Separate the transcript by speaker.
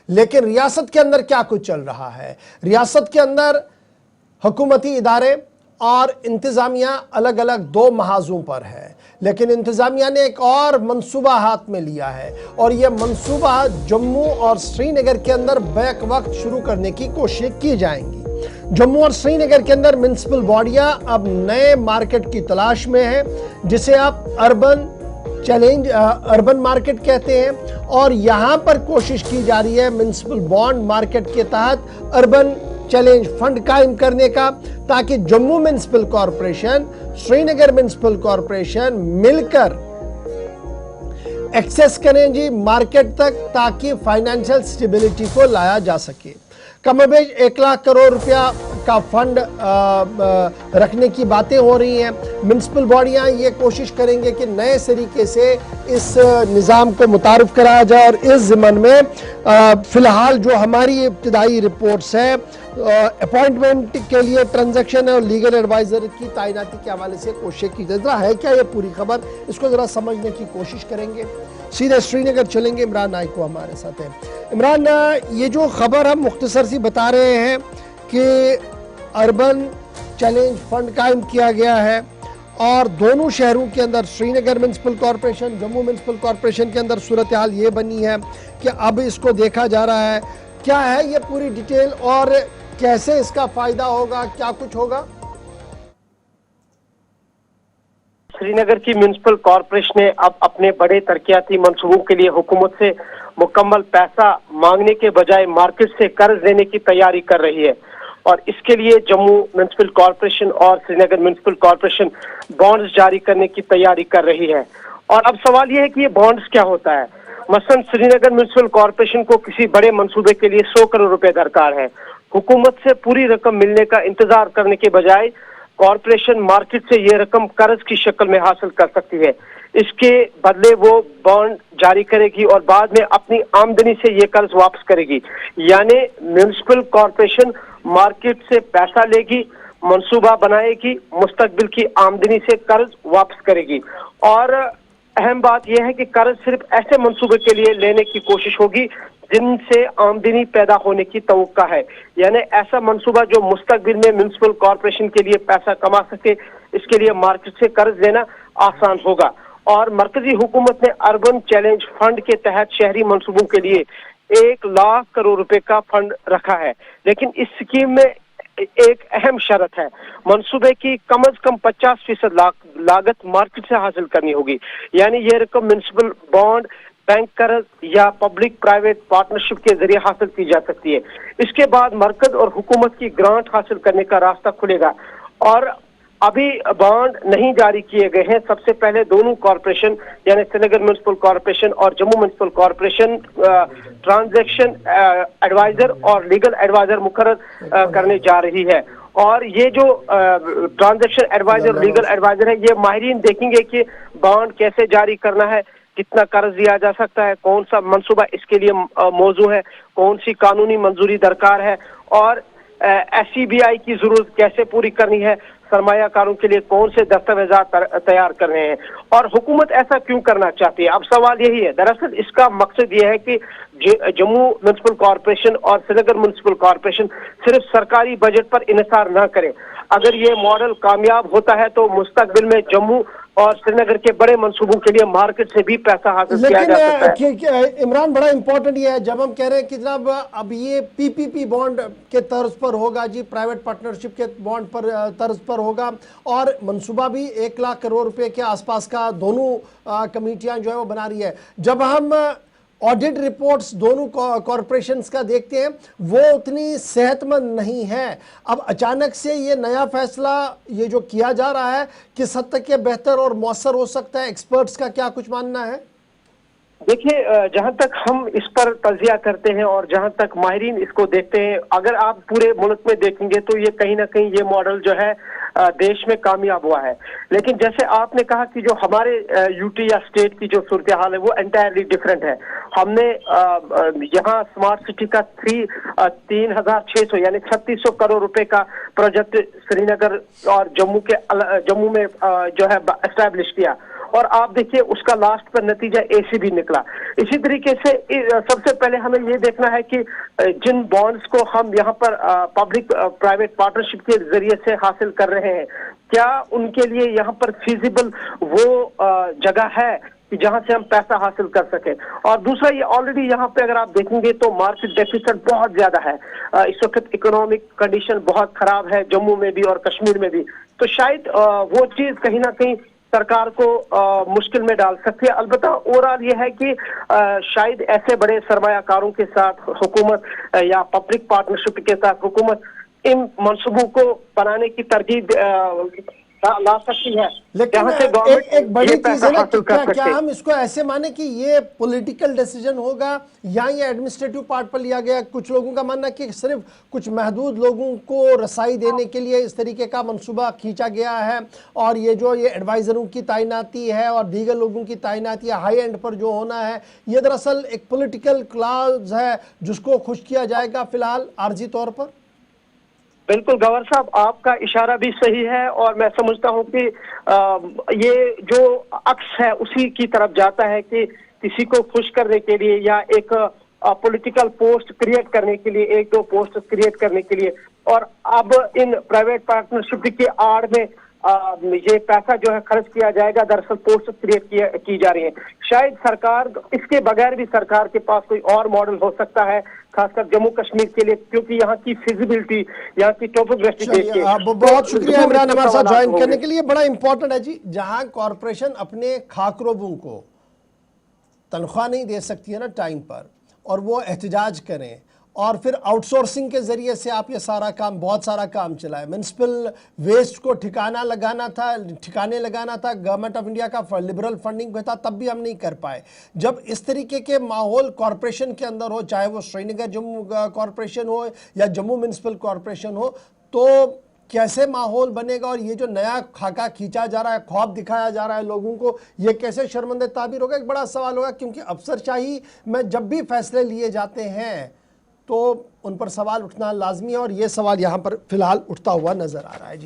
Speaker 1: लेकिन रियासत के अंदर क्या कुछ चल रहा है? रियासत के अंदर हुकूमती इदारे और इंतजामिया अलग अलग दो महाजों पर है, लेकिन इंतजामिया ने एक और मंसूबा हाथ में लिया है और यह मंसूबा जम्मू और श्रीनगर के अंदर बैक वक्त शुरू करने की कोशिश की जाएंगी। जम्मू और श्रीनगर के अंदर म्युनिसिपल बॉडियां अब नए मार्केट की तलाश में है, जिसे आप अर्बन मार्केट कहते हैं, और यहां पर कोशिश की जा रही है म्युनिसिपल बॉन्ड मार्केट के तहत अर्बन चैलेंज फंड कायम करने का, ताकि Jammu municipal corporation, Srinagar municipal corporation मिलकर एक्सेस करें जी मार्केट तक, ताकि फाइनेंशियल स्टेबिलिटी को लाया जा सके। कमोबेश 1 लाख करोड़ रुपया का फंड रखने की बातें हो रही हैं। म्युनिसिपल बॉडियां ये कोशिश करेंगे कि नए तरीके से इस निज़ाम को मुतारिफ कराया जाए, और इस ज़िम्मन में फ़िलहाल जो हमारी इब्तिदाई रिपोर्ट्स है अपॉइंटमेंट के लिए ट्रांजैक्शन और लीगल एडवाइज़र की तैनाती के हवाले से कोशिश की जाए। है क्या ये पूरी खबर, इसको ज़रा समझने की कोशिश करेंगे। सीधे श्रीनगर चलेंगे, इमरान नाइक को हमारे साथ है। इमरान, ये जो खबर हम मुख्तसर सी बता रहे हैं कि अर्बन चैलेंज फंड कायम किया गया है और दोनों शहरों के अंदर, Srinagar municipal corporation, Jammu municipal corporation के अंदर सूरत हाल ये बनी है कि अब इसको देखा जा रहा है। क्या है ये पूरी डिटेल और कैसे इसका फायदा होगा, क्या कुछ होगा?
Speaker 2: श्रीनगर की म्युनिसिपल कॉरपोरेशन ने अब अपने बड़े तरक्याती मंसूबों के लिए हुकूमत से मुकम्मल पैसा मांगने के बजाय मार्केट से कर्ज देने की तैयारी कर रही है, और इसके लिए जम्मू म्युनिसिपल कॉरपोरेशन और श्रीनगर म्युनिसिपल कॉरपोरेशन बॉन्ड्स जारी करने की तैयारी कर रही है। और अब सवाल यह है कि ये बॉन्ड्स क्या होता है। मसलन श्रीनगर म्युनिसिपल कॉरपोरेशन को किसी बड़े मंसूबे के लिए 100 करोड़ रुपए दरकार है। हुकूमत से पूरी रकम मिलने का इंतजार करने के बजाय कॉरपोरेशन मार्केट से ये रकम कर्ज की शक्ल में हासिल कर सकती है। इसके बदले वो बॉन्ड जारी करेगी और बाद में अपनी आमदनी से ये कर्ज वापस करेगी। यानी म्युनिसिपल कॉरपोरेशन मार्केट से पैसा लेगी, मंसूबा बनाएगी, मुस्तकबिल की आमदनी से कर्ज वापस करेगी। और अहम बात यह है कि कर्ज सिर्फ ऐसे मंसूबे के लिए लेने की कोशिश होगी जिनसे आमदनी पैदा होने की तवक्का है, यानी ऐसा मंसूबा जो मुस्तकबिल में म्युनिसिपल कॉरपोरेशन के लिए पैसा कमा सके। इसके लिए मार्केट से कर्ज लेना आसान होगा। और मरकजी हुकूमत ने अर्बन चैलेंज फंड के तहत शहरी मंसूबों के लिए 1 लाख करोड़ रुपए का फंड रखा है, लेकिन इस स्कीम में एक अहम शर्त है, मंसूबे की कम से कम 50% लागत मार्केट से हासिल करनी होगी। यानी यह रकम म्युनिसिपल बॉन्ड, बैंक कर्ज या पब्लिक प्राइवेट पार्टनरशिप के जरिए हासिल की जा सकती है। इसके बाद मरकज और हुकूमत की ग्रांट हासिल करने का रास्ता खुलेगा। और अभी बॉन्ड नहीं जारी किए गए हैं। सबसे पहले दोनों कॉरपोरेशन यानी श्रीनगर म्युनिसिपल कॉरपोरेशन और Jammu municipal corporation transaction adviser और लीगल एडवाइजर मुकर्रर करने जा रही है। और ये जो ट्रांजैक्शन एडवाइजर, लीगल एडवाइजर है, ये माहिरीन देखेंगे कि बॉन्ड कैसे जारी करना है, कितना कर्ज दिया जा सकता है, कौन सा मंसूबा इसके लिए मौजू है, कौन सी कानूनी मंजूरी दरकार है, और SCBI की जरूरत कैसे पूरी करनी है, सरमायाकारों के लिए कौन से दस्तावेजात तैयार कर रहे हैं, और हुकूमत ऐसा क्यों करना चाहती है। अब सवाल यही है, दरअसल इसका मकसद यह है कि जम्मू म्युनिसिपल कॉरपोरेशन और श्रीनगर म्युनिसिपल कॉरपोरेशन सिर्फ सरकारी बजट पर इन्हिसार न करें। अगर ये मॉडल कामयाब होता है तो मुस्तकबिल में जम्मू और श्रीनगर के बड़े मंसूबों के लिए मार्केट से भी पैसा हासिल किया जा सकता है।
Speaker 1: इमरान, बड़ा इंपॉर्टेंट ये है, जब हम कह रहे हैं कि जनाब अब ये PPP बॉन्ड के तर्ज पर होगा जी, प्राइवेट पार्टनरशिप के बॉन्ड पर तर्ज पर होगा, और मंसूबा भी 1 लाख करोड़ रुपए के आसपास का दोनों कमेटियां जो है वो बना रही है। जब हम ऑडिट रिपोर्ट्स दोनों कॉरपोरेशंस का देखते हैं, वो उतनी सेहतमंद नहीं है। अब अचानक से ये नया फैसला ये जो किया जा रहा है, किस हद तक ये बेहतर और मौसर हो सकता है? एक्सपर्ट्स का क्या कुछ मानना है?
Speaker 2: देखिए, जहां तक हम इस पर तजिया करते हैं और जहां तक माहिरीन इसको देखते हैं, अगर आप पूरे मुल्क में देखेंगे तो ये कहीं ना कहीं ये मॉडल जो है देश में कामयाब हुआ है। लेकिन जैसे आपने कहा कि जो हमारे यूटी या स्टेट की जो सूरत हाल है वो एंटायरली डिफरेंट है। हमने यहाँ स्मार्ट सिटी का 3,600 यानी 3,600 करोड़ रुपए का प्रोजेक्ट श्रीनगर और जम्मू में जो है एस्टैब्लिश किया, और आप देखिए उसका लास्ट पर नतीजा ऐसे भी निकला। इसी तरीके से सबसे पहले हमें ये देखना है कि जिन बॉन्ड्स को हम यहाँ पर पब्लिक प्राइवेट पार्टनरशिप के जरिए से हासिल कर रहे हैं, क्या उनके लिए यहाँ पर फिजिबल वो जगह है कि जहां से हम पैसा हासिल कर सके। और दूसरा, ये ऑलरेडी यहाँ पे अगर आप देखेंगे तो मार्केट डेफिसिट बहुत ज्यादा है। इस वक्त इकोनॉमिक कंडीशन बहुत खराब है जम्मू में भी और कश्मीर में भी, तो शायद वो चीज कहीं ना कहीं सरकार को मुश्किल में डाल सकती है। अलबत्ता ओवरऑल ये है कि शायद ऐसे बड़े सरमायाकारों के साथ हुकूमत या पब्लिक पार्टनरशिप के साथ हुकूमत इन मंसूबों को बनाने की तरजीह ला सकती है।
Speaker 1: लेकिन एक बड़ी चीज है ना, क्या हम इसको ऐसे माने कि ये पॉलिटिकल डिसीजन होगा या ये एडमिनिस्ट्रेटिव पार्ट पर लिया गया? कुछ लोगों का मानना कि सिर्फ कुछ महदूद लोगों को रसाई देने के लिए इस तरीके का मंसूबा खींचा गया है, और ये जो ये एडवाइजरों की तैनाती है और दीगर लोगों की तैनाती हाई एंड पर जो होना है, ये दरअसल एक पॉलिटिकल क्लॉज है जिसको खुश किया जाएगा फिलहाल आर्जी तौर पर।
Speaker 2: बिल्कुल गवर साहब, आपका इशारा भी सही है और मैं समझता हूं कि ये जो अक्स है उसी की तरफ जाता है कि किसी को खुश करने के लिए या एक पॉलिटिकल पोस्ट क्रिएट करने के लिए, एक दो पोस्ट क्रिएट करने के लिए, और अब इन प्राइवेट पार्टनरशिप की आड़ में ये पैसा जो है खर्च किया जाएगा, दरअसल पोस्ट क्रिएट की जा रही है। शायद सरकार इसके बगैर भी सरकार के पास कोई और मॉडल हो सकता है, खासकर जम्मू कश्मीर के लिए, क्योंकि यहाँ की फिजिबिलिटी, यहाँ की टोपोग्राफी देखिए।
Speaker 1: बहुत शुक्रिया इमरान हमारे साथ ज्वाइन करने के लिए। बड़ा इंपॉर्टेंट है जी, जहां कॉरपोरेशन अपने खाकरोबों को तनख्वाह नहीं दे सकती है ना टाइम पर, और वो एहतजाज करें, और फिर आउटसोर्सिंग के ज़रिए से आप ये सारा काम, बहुत सारा काम चलाए। म्यूनसिपल वेस्ट को ठिकाने लगाना था, गवर्नमेंट ऑफ इंडिया का लिबरल फंडिंग था, तब भी हम नहीं कर पाए। जब इस तरीके के माहौल कॉरपोरेशन के अंदर हो, चाहे वो श्रीनगर जम्मू कॉरपोरेशन हो या जम्मू म्यूनसिपल कॉरपोरेशन हो, तो कैसे माहौल बनेगा? और ये जो नया खाका खींचा जा रहा है, ख्वाब दिखाया जा रहा है लोगों को, ये कैसे शर्मंदे ताबीर होगा? एक बड़ा सवाल होगा, क्योंकि अफसरशाही में जब भी फैसले लिए जाते हैं तो उन पर सवाल उठना लाजमी है, और ये सवाल यहाँ पर फिलहाल उठता हुआ नजर आ रहा है।